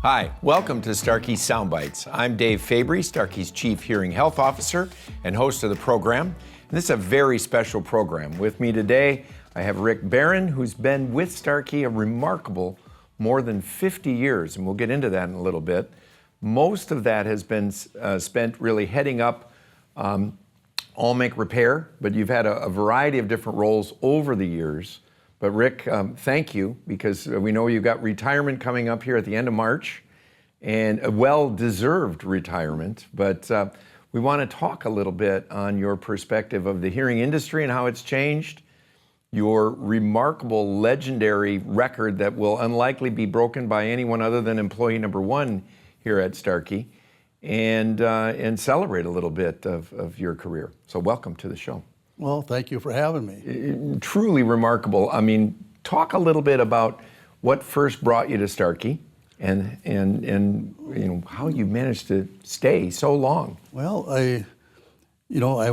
Hi, welcome to Starkey Soundbites. I'm Dave Fabry, Starkey's Chief Hearing Health Officer and host of the program. And this is a very special program. With me today, I have Rick Baran, who's been with Starkey a remarkable more than 50 years, and we'll get into that in a little bit. Most of that has been spent really heading up all-make repair, but you've had a variety of different roles over the years. But Rick, thank you, because we know you've got retirement coming up here at the end of March, and a well-deserved retirement. But we want to talk a little bit on your perspective of the hearing industry and how it's changed, your remarkable, legendary record that will unlikely be broken by anyone other than employee number one here at Starkey, and celebrate a little bit of your career. So welcome to the show. Well, thank you for having me. Truly remarkable. I mean, talk a little bit about what first brought you to Starkey and you know how you managed to stay so long. Well, I've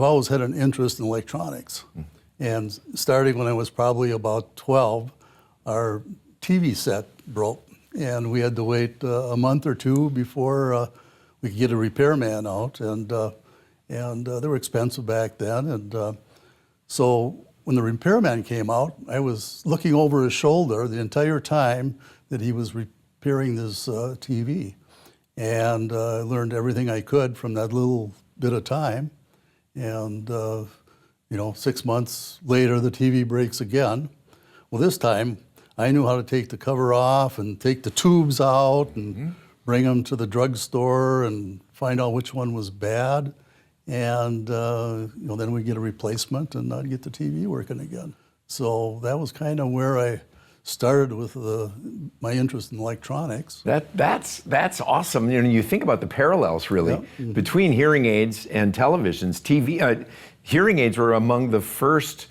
always had an interest in electronics. And starting when I was probably about 12, our TV set broke, and we had to wait a month or two before we could get a repairman out, and they were expensive back then. And so when the repairman came out, I was looking over his shoulder the entire time that he was repairing this TV, and I learned everything I could from that little bit of time. And 6 months later, the TV breaks again. Well, this time I knew how to take the cover off and take the tubes out and bring them to the drugstore and find out which one was bad. And then we get a replacement and I'd get the TV working again. So that was kind of where I started with my interest in electronics. That's awesome. You know, you think about the parallels really between hearing aids and televisions. Hearing aids were among the first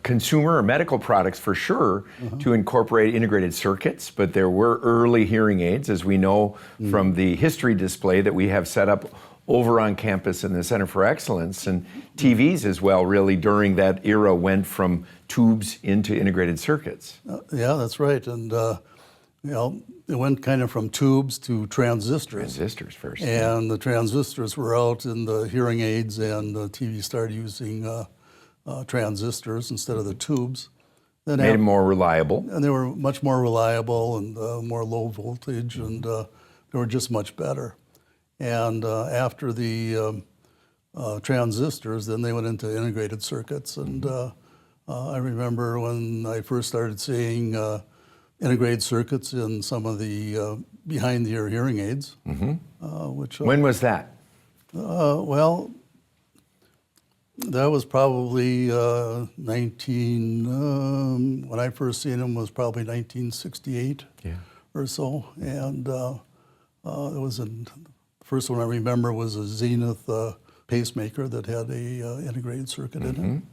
consumer or medical products for sure to incorporate integrated circuits, but there were early hearing aids, as we know from the history display that we have set up over on campus in the Center for Excellence. And TVs as well, really, during that era went from tubes into integrated circuits. Yeah, that's right. And it went kind of from tubes to transistors. Transistors first. And the transistors were out in the hearing aids, and the TV started using transistors instead of the tubes. Then made them more reliable. And they were much more reliable and more low voltage, and they were just much better. And after the transistors, then they went into integrated circuits. And I remember when I first started seeing integrated circuits in some of the behind-the-ear hearing aids. When was that? Well, that was probably when I first seen them was probably 1968 or so. And it was the first one I remember was a Zenith pacemaker that had a integrated circuit in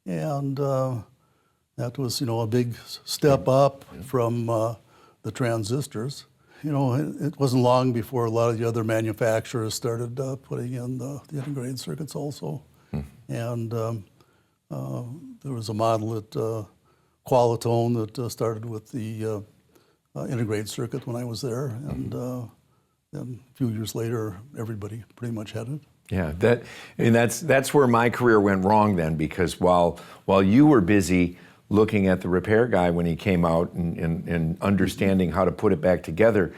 it. And that was, a big step up from the transistors. It wasn't long before a lot of the other manufacturers started putting in the integrated circuits also. And there was a model at Qualitone that started with the integrated circuit when I was there. And then a few years later, everybody pretty much had it. Yeah, that's where my career went wrong then, because while you were busy looking at the repair guy when he came out and understanding how to put it back together,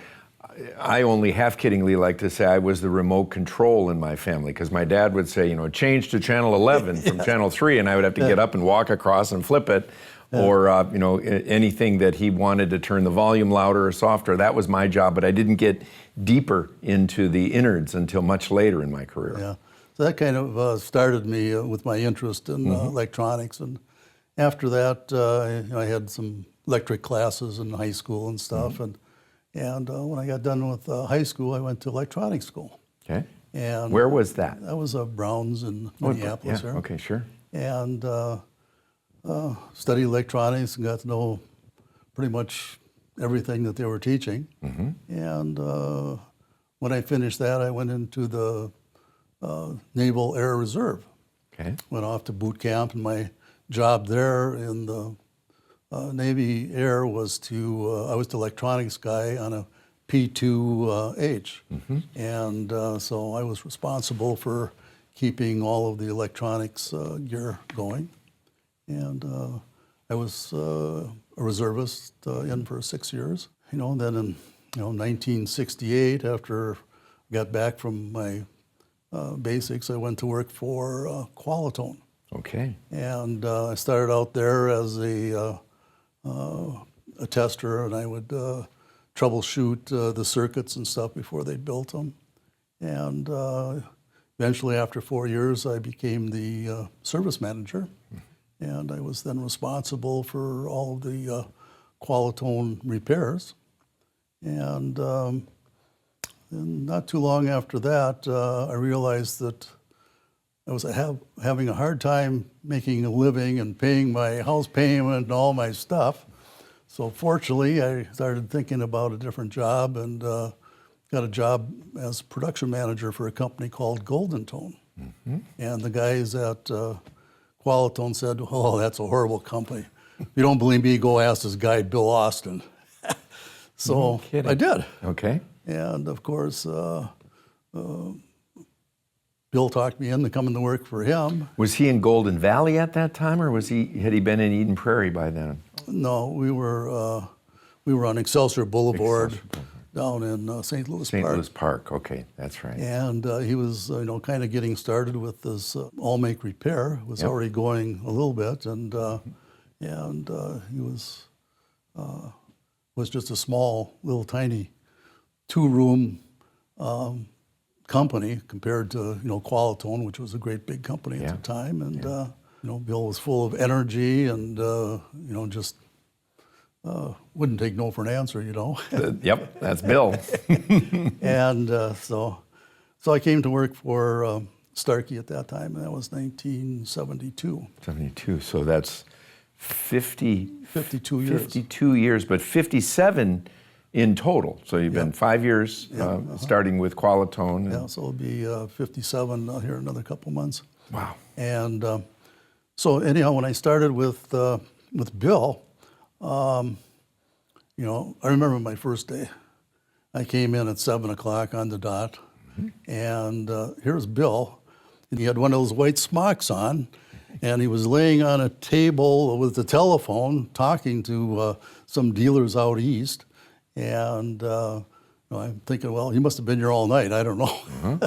I only half-kiddingly like to say I was the remote control in my family, because my dad would say, change to channel 11 from channel 3, and I would have to get up and walk across and flip it, or anything that he wanted to turn the volume louder or softer. That was my job, but I didn't get deeper into the innards until much later in my career. Yeah, so that kind of started me with my interest in electronics, and after that, I had some electric classes in high school and stuff, and when I got done with high school, I went to electronics school. Okay. And where was that? That was Brown's in Minneapolis. Yeah. Okay, sure. And studied electronics and got to know pretty much everything that they were teaching. And when I finished that, I went into the Naval Air Reserve. Okay. Went off to boot camp, and my job there in the Navy Air was I was the electronics guy on a P2H. And so I was responsible for keeping all of the electronics gear going. And I was a reservist in for 6 years. Then in 1968, after I got back from my basics, I went to work for Qualitone. Okay. And I started out there as a tester, and I would troubleshoot the circuits and stuff before they built them. And eventually, after 4 years, I became the service manager. And I was then responsible for all of the Qualitone repairs. And not too long after that, I realized that I was having a hard time making a living and paying my house payment and all my stuff. So fortunately, I started thinking about a different job and got a job as production manager for a company called Golden Tone. And the guys at Qualitone said, "Oh, that's a horrible company. If you don't believe me, go ask this guy, Bill Austin." So I did. Okay. And of course, Bill talked me into coming to work for him. Was he in Golden Valley at that time, or had he been in Eden Prairie by then? No, we were on Excelsior Boulevard down in St. Louis Park. St. Louis Park. Okay, that's right. And he was, kind of getting started with this all-make repair. It was already going a little bit, and he was just a small, little tiny, two-room company compared to Qualitone, which was a great big company at the time. And Bill was full of energy and just wouldn't take no for an answer. Yep, that's Bill. And so I came to work for Starkey at that time, and that was 1972. 72. So that's 52 years. 52 years, but 57 in total. So you've been 5 years starting with Qualitone. Yeah, so it'll be 57 here in another couple months. Wow. And so anyhow, when I started with Bill, I remember my first day. I came in at 7 o'clock on the dot, and here's Bill. And he had one of those white smocks on, and he was laying on a table with the telephone talking to some dealers out east. And I'm thinking, well, he must have been here all night. I don't know.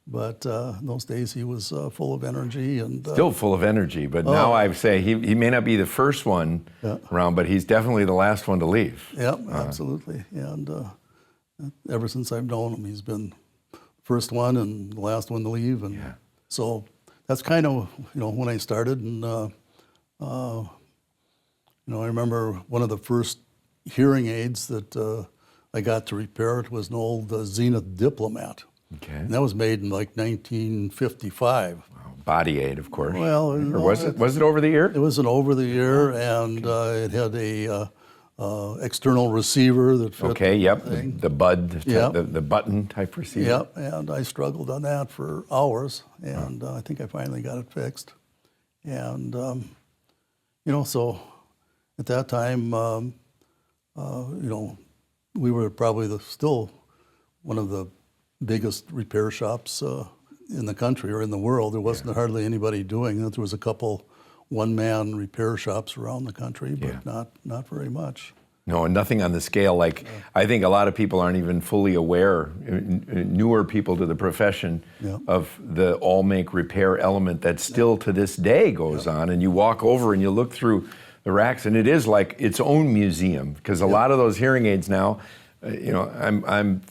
But in those days, he was full of energy. And still full of energy, but now I say he may not be the first one around, but he's definitely the last one to leave. Yeah, absolutely. And ever since I've known him, he's been the first one and the last one to leave. And so that's kind of, when I started. And, I remember one of the first hearing aids that I got to repair. It was an old Zenith Diplomat. Okay. And that was made in like 1955. Wow. Body aid, of course. Well, or was it over the ear? It was an over the ear, and it had a external receiver that fit. Okay. Yep. The bud. The button type receiver. Yep. And I struggled on that for hours, and I think I finally got it fixed. And so at that time, we were probably still one of the biggest repair shops in the country or in the world. There wasn't hardly anybody doing it. There was a couple one-man repair shops around the country, but not very much. No, and nothing on the scale like I think a lot of people aren't even fully aware, newer people to the profession, of the all-make repair element that still to this day goes on. And you walk over and you look through the racks, and it is like its own museum, because a lot of those hearing aids now, I'm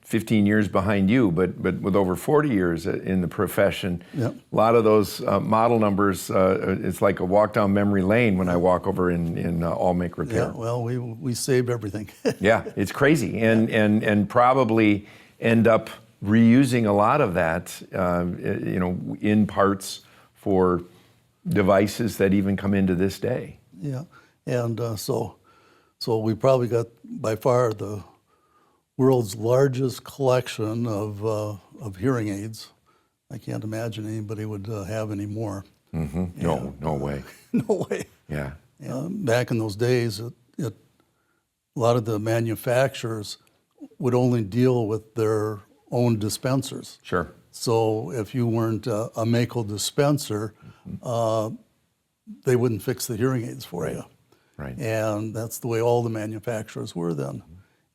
15 years behind you, but with over 40 years in the profession, a lot of those model numbers, it's like a walk down memory lane when I walk over in all-make repair. Yeah, well, we saved everything. Yeah, it's crazy, and probably end up reusing a lot of that, in parts for devices that even come into this day. Yeah, and so we probably got by far the world's largest collection of hearing aids. I can't imagine anybody would have any more. No way. No way. Yeah. Back in those days, a lot of the manufacturers would only deal with their own dispensers. Sure. So if you weren't a Mako dispenser, they wouldn't fix the hearing aids for you. Right. And that's the way all the manufacturers were then.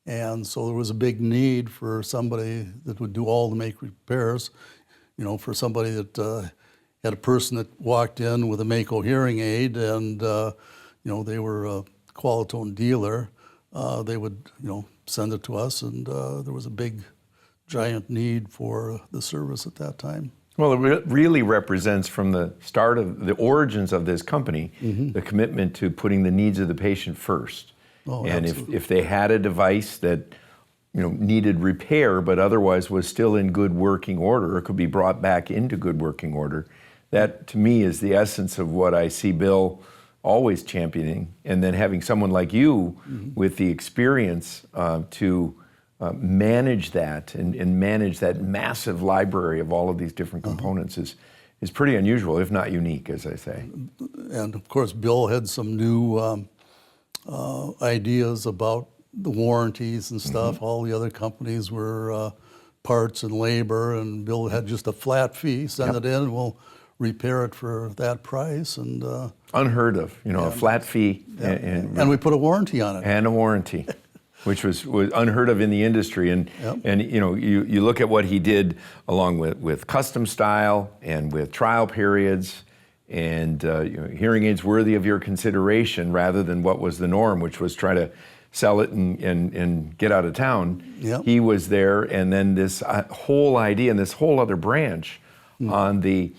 And so there was a big need for somebody that would do all the make repairs, for somebody that had a person that walked in with a Mako hearing aid and, they were a Qualitone dealer. They would, send it to us, and there was a big, giant need for the service at that time. Well, it really represents from the start of the origins of this company, the commitment to putting the needs of the patient first. Oh, and absolutely. if they had a device that needed repair but otherwise was still in good working order or could be brought back into good working order, that to me is the essence of what I see Bill always championing. And then having someone like you with the experience to manage that and manage that massive library of all of these different components is pretty unusual, if not unique, as I say. And of course, Bill had some new ideas about the warranties and stuff. All the other companies were parts and labor, and Bill had just a flat fee. Send it in, and we'll repair it for that price. And unheard of, a flat fee and we put a warranty on it. And a warranty. Which was unheard of in the industry, and you look at what he did along with custom style and with trial periods, and hearing aids worthy of your consideration rather than what was the norm, which was try to sell it and get out of town. Yep. He was there, and then this whole idea and this whole other branch on the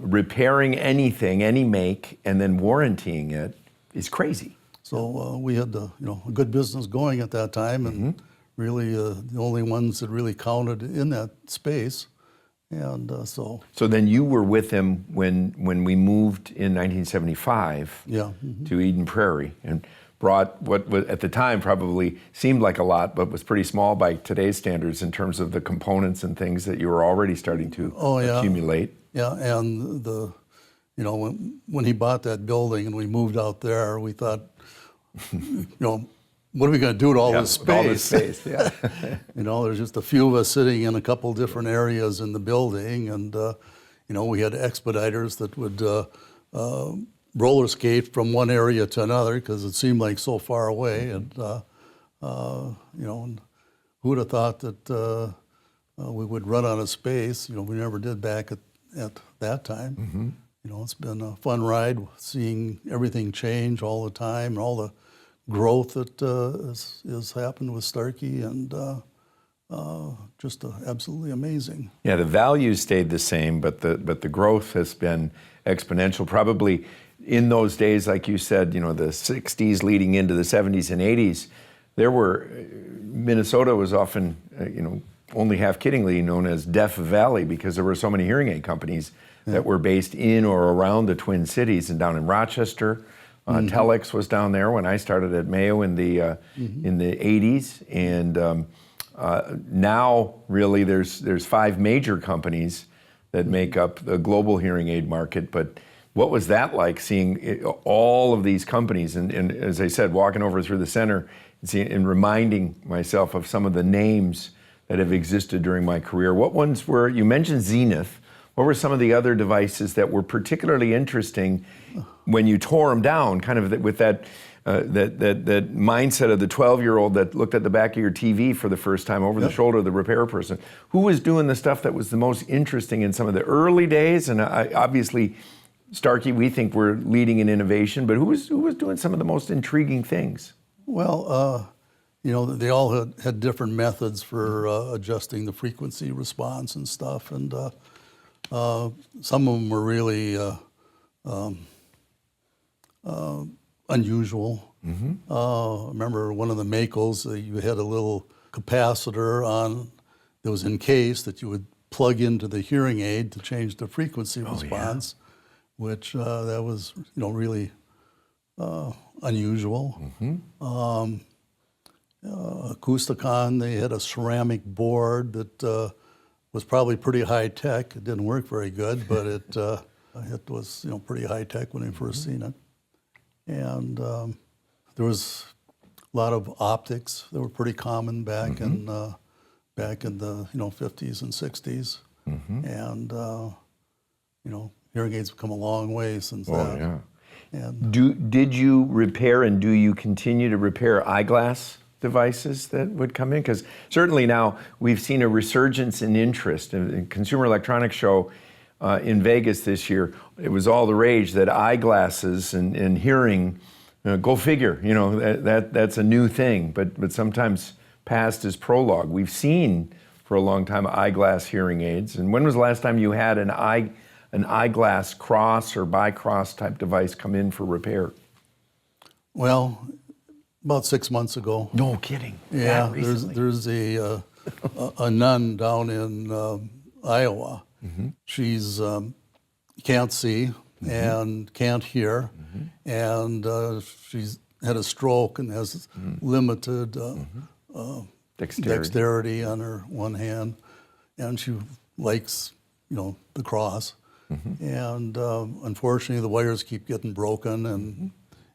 repairing anything, any make, and then warrantying it is crazy. So we had a good business going at that time, and really the only ones that really counted in that space. And so then you were with him when we moved in 1975 to Eden Prairie and brought what was, at the time probably seemed like a lot, but was pretty small by today's standards in terms of the components and things that you were already starting to accumulate. Yeah, and when he bought that building and we moved out there, we thought, what are we going to do with all this space? All this space, yeah. There's just a few of us sitting in a couple different areas in the building, and we had expediters that would roller skate from one area to another because it seemed like so far away, and and who would have thought that we would run out of space? We never did back at that time. It's been a fun ride, seeing everything change all the time, and all the growth that has happened with Starkey, and just absolutely amazing. Yeah, the values stayed the same, but the growth has been exponential. Probably in those days, like you said, the 60s leading into the 70s and 80s, Minnesota was often, only half kiddingly known as Deaf Valley because there were so many hearing aid companies that were based in or around the Twin Cities and down in Rochester. Telex was down there when I started at Mayo in the 80s, and now really there's 5 major companies that make up the global hearing aid market. But what was that like, seeing all of these companies and as I said, walking over through the center and reminding myself of some of the names that have existed during my career? What ones were, you mentioned Zenith. What were some of the other devices that were particularly interesting when you tore them down, kind of with that mindset of the 12-year-old that looked at the back of your TV for the first time over the shoulder of the repair person? Who was doing the stuff that was the most interesting in some of the early days? And obviously, Starkey, we think we're leading in innovation, but who was doing some of the most intriguing things? Well, they all had different methods for adjusting the frequency response and stuff, and some of them were really unusual. I remember one of the Makos, you had a little capacitor on that was encased that you would plug into the hearing aid to change the frequency response, which that was really unusual. Acousticon, they had a ceramic board that was probably pretty high tech. It didn't work very good, but it was pretty high tech when I first seen it. And there was lot of optics that were pretty common back in the 50s and 60s, and hearing aids have come a long way since that. Yeah. And Did you repair and do you continue to repair eyeglass devices that would come in? Because certainly now we've seen a resurgence in interest. In Consumer Electronics Show in Vegas this year, it was all the rage that eyeglasses and hearing, go figure, that's a new thing, but sometimes past is prologue. We've seen for a long time eyeglass hearing aids. And when was the last time you had an eyeglass cross or bi-cross type device come in for repair? well, about 6 months ago. No kidding. Yeah, That recently. there's a nun down in Iowa. She's can't see and can't hear, and she's had a stroke and has limited dexterity on her one hand, and she likes the cross, and unfortunately the wires keep getting broken,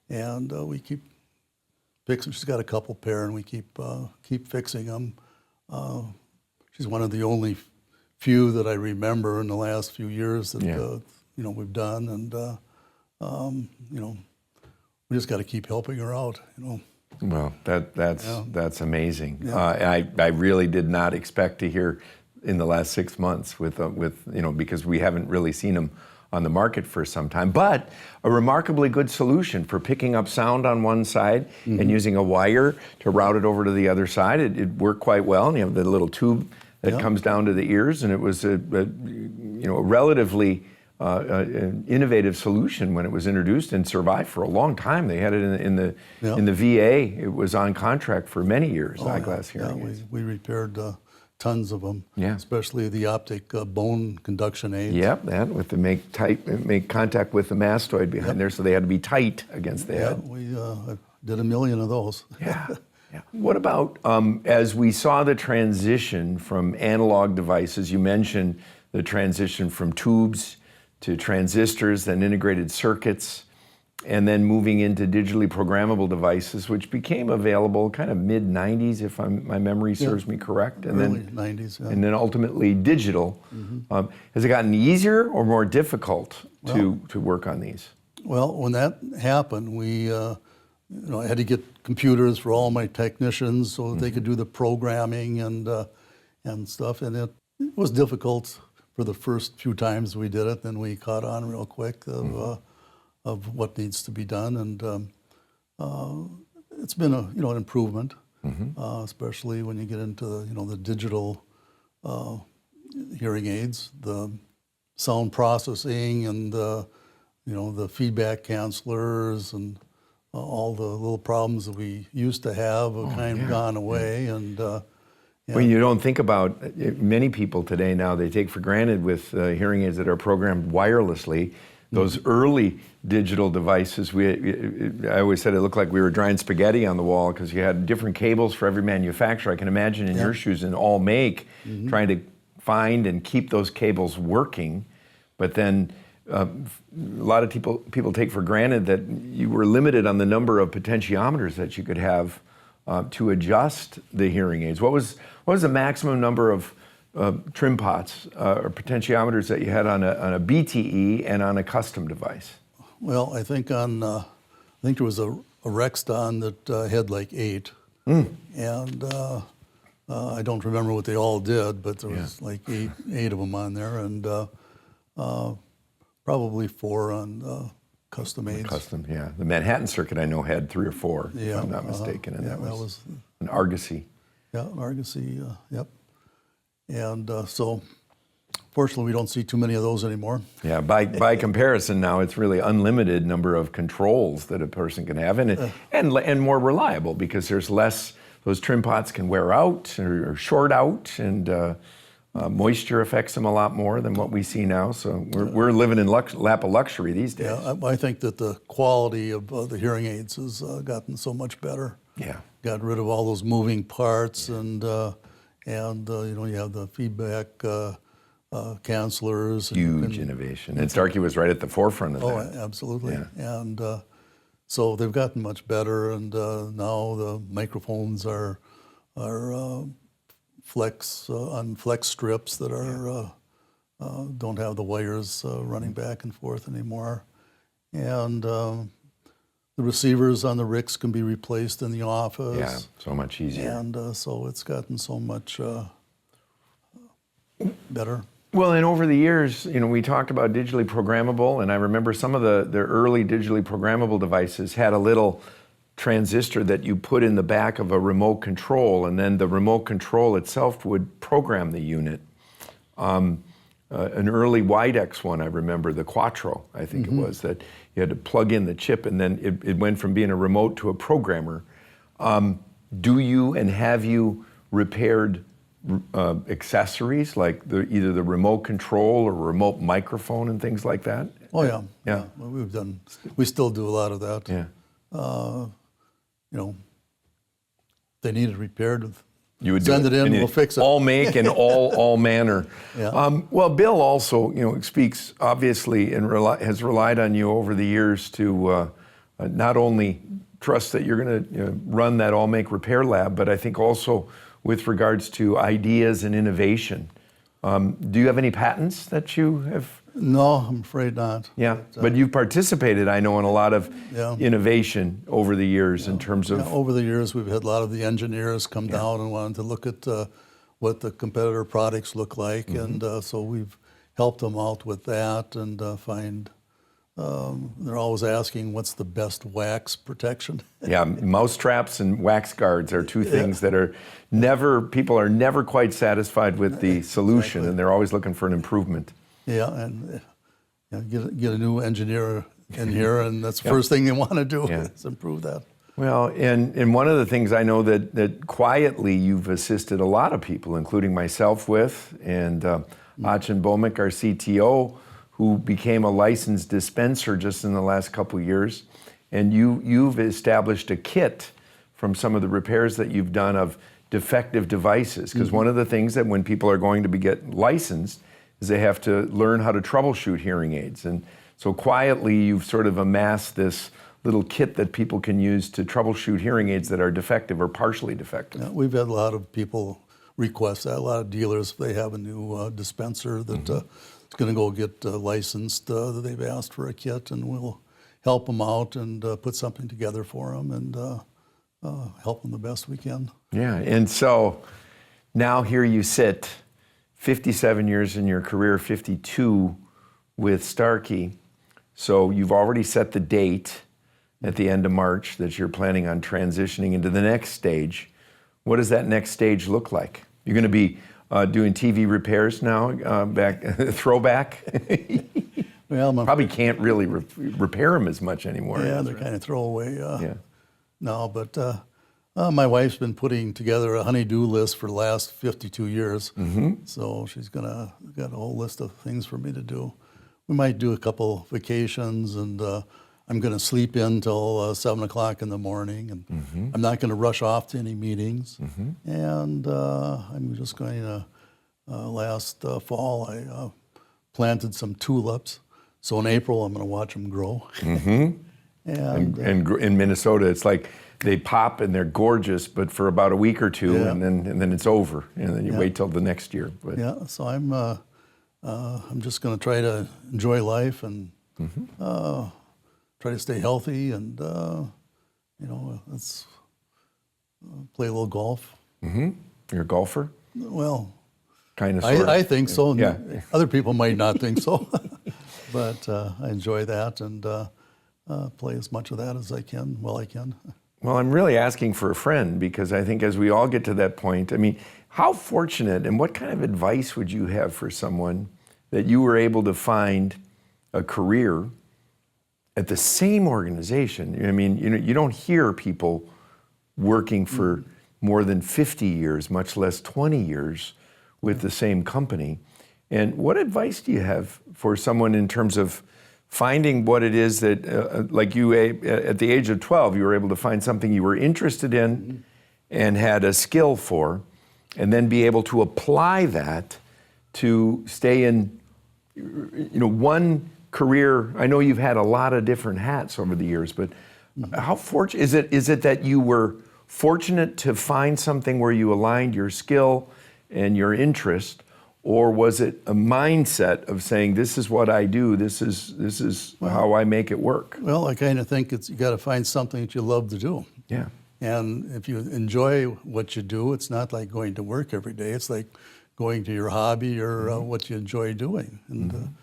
and we keep fixing. She's got a couple pair, and we keep fixing them. She's one of the only few that I remember in the last few years that we've done, and we just got to keep helping her out. Well, that's amazing. Yeah. I really did not expect to hear in the last 6 months with because we haven't really seen them on the market for some time, but a remarkably good solution for picking up sound on one side and using a wire to route it over to the other side. It worked quite well, and you have the little tube that comes down to the ears, and it was a relatively innovative solution when it was introduced and survived for a long time. They had it in the VA. It was on contract for many years. Eyeglass hearing aids. We repaired tons of them. Yeah. Especially the optic bone conduction aids. Yep, that with the make contact with the mastoid behind there, so they had to be tight against the head. Yeah, we did 1 million of those. Yeah. What about as we saw the transition from analog devices? You mentioned the transition from tubes to transistors, then integrated circuits, and then moving into digitally programmable devices, which became available kind of mid-'90s, if my memory serves me correct. And early then '90s, yeah. And then ultimately digital. Has it gotten easier or more difficult to work on these? Well, when that happened, we I had to get computers for all my technicians so that they could do the programming and stuff, and it was difficult for the first few times we did it. Then we caught on real quick of what needs to be done, and it's been an improvement, especially when you get into the digital hearing aids, the sound processing, and the feedback cancelers, and all the little problems that we used to have have kind of gone away, and. Well, you don't think about many people today now, they take for granted with hearing aids that are programmed wirelessly. Those early digital devices, I always said it looked like we were drying spaghetti on the wall because you had different cables for every manufacturer. I can imagine in your shoes in all make, trying to find and keep those cables working. But then a lot of people take for granted that you were limited on the number of potentiometers that you could have to adjust the hearing aids. What was the maximum number of trim pots or potentiometers that you had on a BTE and on a custom device? Well, I think there was a Rexton that had like 8, and I don't remember what they all did, but there was like eight of them on there, and probably 4 on custom aids. Custom, yeah. The Manhattan circuit I know had 3 or 4, if I'm not mistaken, and that was an Argosy. Yeah, Argosy, yep. And so, fortunately, we don't see too many of those anymore. Yeah, by comparison now, it's really unlimited number of controls that a person can have, and more reliable because there's less. Those trim pots can wear out or short out, and moisture affects them a lot more than what we see now. So we're living in lap of luxury these days. Yeah, I think that the quality of the hearing aids has gotten so much better. Yeah, got rid of all those moving parts, and you have the feedback cancelers. Huge innovation, and Starkey was right at the forefront of that. Oh, absolutely. Yeah. And So they've gotten much better, and now the microphones are flex on flex strips that are don't have the wires running back and forth anymore, and the receivers on the RICs can be replaced in the office. Yeah, so much easier. And so it's gotten so much better. Well, and over the years, we talked about digitally programmable, and I remember some of the early digitally programmable devices had a little transistor that you put in the back of a remote control, and then the remote control itself would program the unit. An early Widex one, I remember, the Quattro, I think it was, that you had to plug in the chip, and then it went from being a remote to a programmer. Do you and have you repaired accessories like either the remote control or remote microphone and things like that? Oh yeah, yeah. Well, we still do a lot of that. Yeah. They need it repaired. You would send it in, we'll fix it. All make and all manner. Yeah. Well, Bill also, speaks obviously and has relied on you over the years to not only trust that you're going to run that all make repair lab, but I think also with regards to ideas and innovation. Do you have any patents that you have? No, I'm afraid not. Yeah, but you've participated, I know, in a lot of innovation over the years in terms of... over the years, we've had a lot of the engineers come down and wanted to look at what the competitor products look like, and so we've helped them out with that and find... they're always asking what's the best wax protection. Yeah, mouse traps and wax guards are two things that are people are never quite satisfied with the solution, and they're always looking for an improvement. Yeah, and get a new engineer in here, and that's the first thing they want to do is improve that. Well, and one of the things I know that quietly you've assisted a lot of people, including myself with, and Achin Bomick, our CTO, who became a licensed dispenser just in the last couple of years. And you've established a kit from some of the repairs that you've done of defective devices. Because one of the things that when people are going to get licensed is they have to learn how to troubleshoot hearing aids. And so quietly you've sort of amassed this little kit that people can use to troubleshoot hearing aids that are defective or partially defective. Yeah, we've had a lot of people request that, a lot of dealers, if they have a new dispenser that is going to go get licensed, that they've asked for a kit, and we'll help them out and put something together for them and help them the best we can. Yeah, and so now here you sit, 57 years in your career, 52 with Starkey. So you've already set the date at the end of March that you're planning on transitioning into the next stage. What does that next stage look like? You're going to be doing TV repairs now, throwback? Well, probably can't really repair them as much anymore. Yeah, they're kind of throwaway now, but my wife's been putting together a honey-do list for the last 52 years. So she's got a whole list of things for me to do. We might do a couple vacations, and I'm going to sleep in till 7 o'clock in the morning, and I'm not going to rush off to any meetings. And I'm just going to, last fall, I planted some tulips. So in April, I'm going to watch them grow. And in Minnesota, it's like they pop and they're gorgeous, but for about a week or two, and then it's over, and then you wait till the next year. But. Yeah, so I'm just going to try to enjoy life and try to stay healthy, and let's play a little golf. You're a golfer? Well, kind of. I think so. Yeah. Other people might not think so, but I enjoy that and play as much of that as I can. Well, I'm really asking for a friend, because I think as we all get to that point, I mean, how fortunate and what kind of advice would you have for someone that you were able to find a career at the same organization? I mean, you don't hear people working for more than 50 years, much less 20 years with the same company. And what advice do you have for someone in terms of finding what it is that, like you, at the age of 12, you were able to find something you were interested in and had a skill for, and then be able to apply that to stay in, one career? I know you've had a lot of different hats over the years, but How fortunate is it that you were fortunate to find something where you aligned your skill and your interest, or was it a mindset of saying, this is what I do, this is how I make it work? Well, I kind of think you got to find something that you love to do. Yeah. And if you enjoy what you do, it's not like going to work every day. It's like going to your hobby or what you enjoy doing. And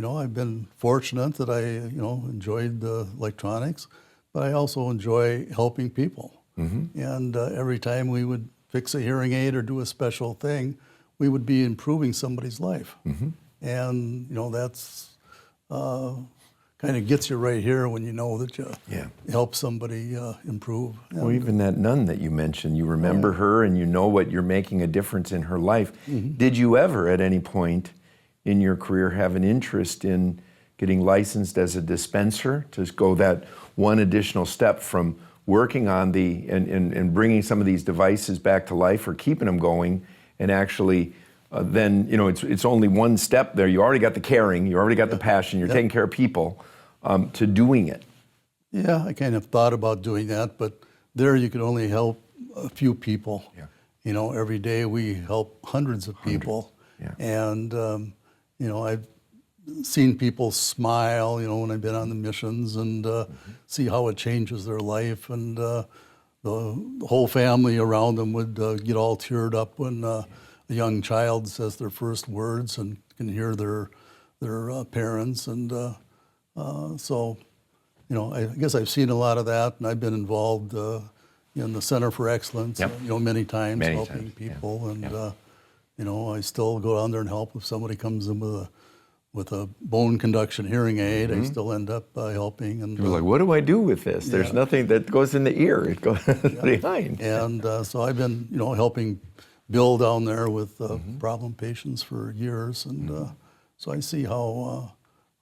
I've been fortunate that I enjoyed the electronics, but I also enjoy helping people. And every time we would fix a hearing aid or do a special thing, we would be improving somebody's life. And that's kind of gets you right here when you know that you help somebody improve. Well, even that nun that you mentioned, you remember her and you know what you're making a difference in her life. Did you ever at any point in your career have an interest in getting licensed as a dispenser, to go that one additional step from working on and bringing some of these devices back to life or keeping them going, and actually then, it's only one step there. You already got the caring, you already got the passion, you're taking care of people, to doing it. Yeah, I kind of thought about doing that, but there you could only help a few people. Every day we help hundreds of people. And, I've seen people smile, when I've been on the missions, and see how it changes their life. And the whole family around them would get all teared up when a young child says their first words and can hear their parents. And so, I guess I've seen a lot of that, and I've been involved in the Center for Excellence, many times helping people. And, I still go down there and help if somebody comes in with a bone conduction hearing aid. I still end up helping. And you're like, what do I do with this? There's nothing that goes in the ear. It goes behind. And so I've been, helping Bill down there with problem patients for years. And so I see how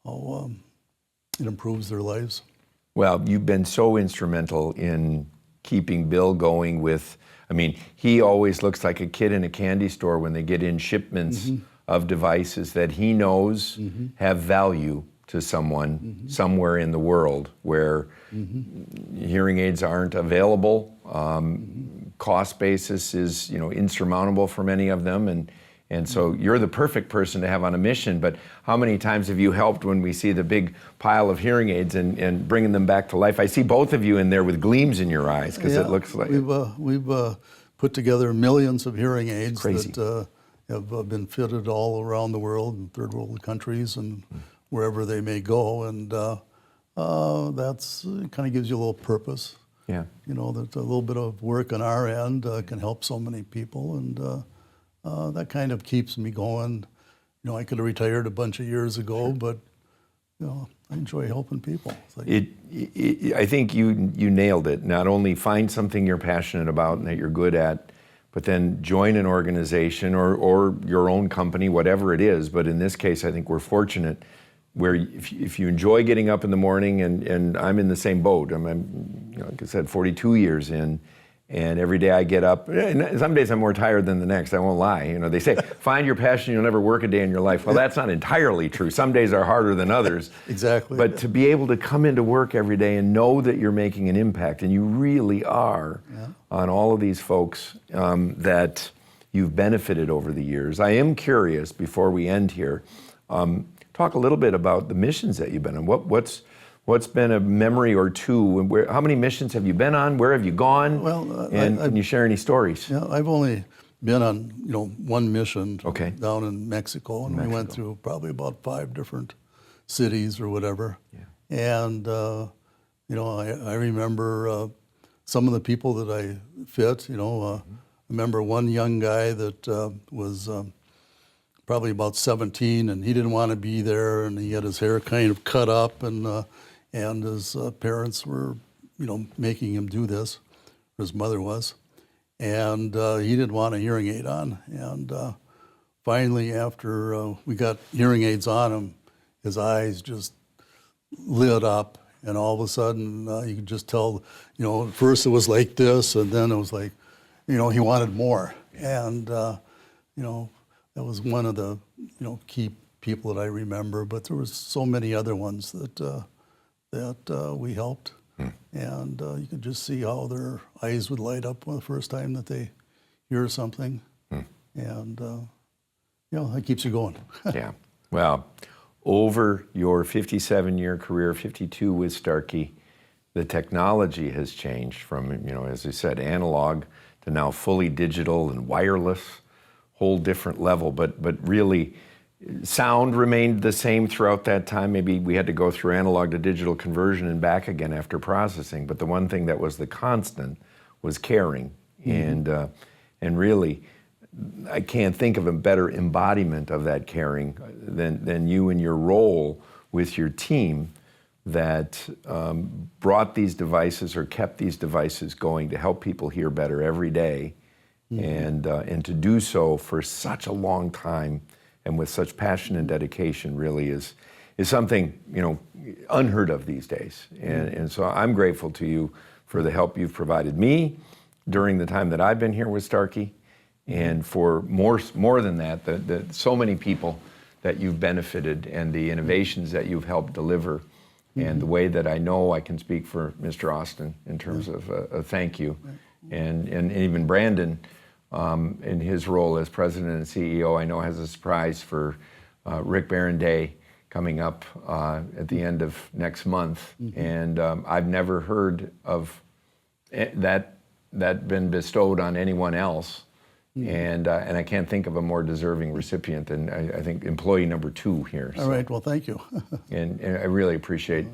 it improves their lives. Well, you've been so instrumental in keeping Bill going with, he always looks like a kid in a candy store when they get in shipments of devices that he knows have value to someone somewhere in the world where hearing aids aren't available. Cost basis is, insurmountable for many of them. And so you're the perfect person to have on a mission, but how many times have you helped when we see the big pile of hearing aids and bringing them back to life? I see both of you in there with gleams in your eyes, because it looks like... We've put together millions of hearing aids Crazy. that have been fitted all around the world, in third world countries and wherever they may go, and that's kind of gives you a little purpose. Yeah. That a little bit of work on our end can help so many people, and that kind of keeps me going. I could have retired a bunch of years ago, but I enjoy helping people. I think you nailed it. Not only find something you're passionate about and that you're good at, but then join an organization or your own company, whatever it is. But in this case, I think we're fortunate where if you enjoy getting up in the morning, and I'm in the same boat. I'm like I said, 42 years in, and every day I get up. And some days I'm more tired than the next, I won't lie. They say, find your passion, you'll never work a day in your life. Well, that's not entirely true. Some days are harder than others. Exactly. But to be able to come into work every day and know that you're making an impact, and you really are, on all of these folks that you've benefited over the years. I am curious, before we end here, talk a little bit about the missions that you've been on. What's been a memory or two? How many missions have you been on? Where have you gone? Well, can you share any stories? Yeah, I've only been on one mission down in Mexico, and we went through probably about 5 different cities or whatever. Yeah. And I remember some of the people that I fit. I remember one young guy that was probably about 17, and he didn't want to be there, and he had his hair kind of cut up, and his parents were, making him do this. His mother was, and he didn't want a hearing aid on. And finally, after we got hearing aids on him, his eyes just lit up, and all of a sudden you could just tell. At first it was like this, and then it was like, he wanted more. And that was one of the key people that I remember. But there was so many other ones that we helped. And you could just see how their eyes would light up the first time that they hear something. And, it keeps you going. Yeah. Well, over your 57-year career, 52 with Starkey, the technology has changed from, as I said, analog to now fully digital and wireless, whole different level. But really, sound remained the same throughout that time. Maybe we had to go through analog to digital conversion and back again after processing. But the one thing that was the constant was caring. And really, I can't think of a better embodiment of that caring than you and your role with your team that brought these devices or kept these devices going to help people hear better every day, and to do so for such a long time and with such passion and dedication really is something unheard of these days. And so I'm grateful to you for the help you've provided me during the time that I've been here with Starkey, and for more than that, so many people that you've benefited and the innovations that you've helped deliver, and the way that I know I can speak for Mr. Austin in terms of a thank you, and even Brandon in his role as president and CEO, I know has a surprise for Rick Baran Day coming up at the end of next month, and I've never heard of that been bestowed on anyone else. And I can't think of a more deserving recipient than I think employee number 2 here. All right, well, thank you. and I really appreciate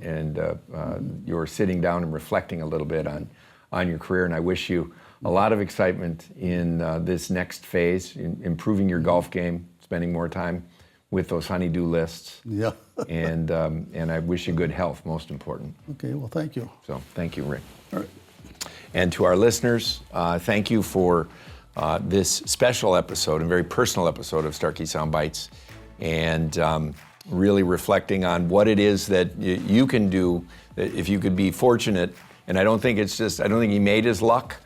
your sitting down and reflecting a little bit on your career, and I wish you a lot of excitement in this next phase, in improving your golf game, spending more time with those honey-do lists. Yeah. and I wish you good health, most important. Okay, well, thank you. So thank you, Rick. All right. And to our listeners, thank you for this special episode and very personal episode of Starkey Soundbites, and really reflecting on what it is that you can do, that if you could be fortunate, and I don't think he made his luck,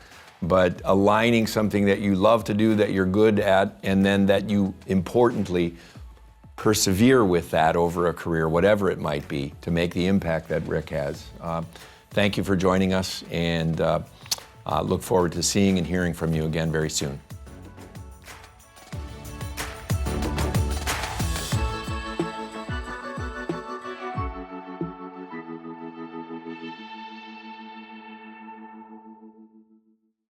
but aligning something that you love to do, that you're good at, and then that you importantly persevere with that over a career, whatever it might be, to make the impact that Rick has. Thank you for joining us, and look forward to seeing and hearing from you again very soon.